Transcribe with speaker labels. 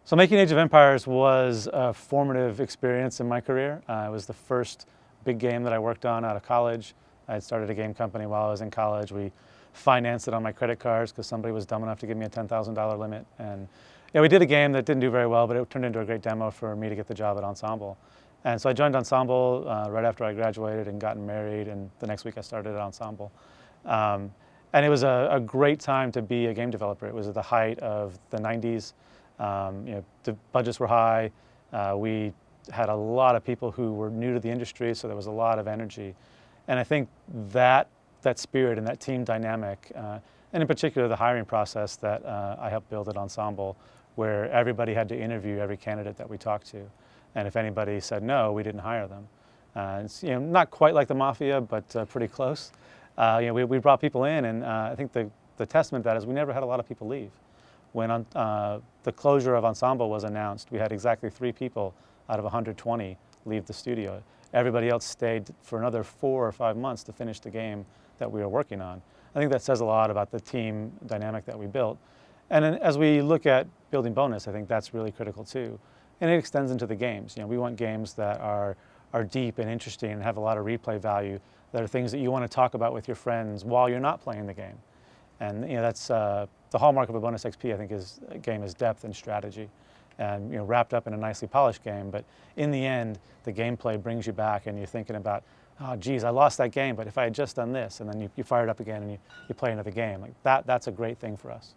Speaker 1: So making Age of Empires was a formative experience in my career. It was the first big game that I worked on out of college. I had started a game company while I was in college. We financed it on my credit cards because somebody was dumb enough to give me a $10,000 limit. And we did a game that didn't do very well, but it turned into a great demo for me to get the job at Ensemble. And so I joined Ensemble right after I graduated and gotten married, and the next week I started at Ensemble. And it was a great time to be a game developer. It was at the height of the 90s. The budgets were high. We had a lot of people who were new to the industry, so there was a lot of energy. And I think that spirit and that team dynamic, and in particular the hiring process that I helped build at Ensemble, where everybody had to interview every candidate that we talked to. And if anybody said no, we didn't hire them. It's not quite like the mafia, but pretty close. We brought people in, and I think the testament to that is we never had a lot of people leave. When the closure of Ensemble was announced, we had exactly 3 people out of 120 leave the studio. Everybody else stayed for another 4 or 5 months to finish the game that we were working on. I think that says a lot about the team dynamic that we built. And then as we look at building Bonus, I think that's really critical too. And it extends into the games. We want games that are deep and interesting and have a lot of replay value, that are things that you want to talk about with your friends while you're not playing the game. And that's the hallmark of a BonusXP, I think, is a game is depth and strategy, and wrapped up in a nicely polished game. But in the end, the gameplay brings you back, and you're thinking about, oh, geez, I lost that game, but if I had just done this, and then you fire it up again and you play another game, like that's a great thing for us.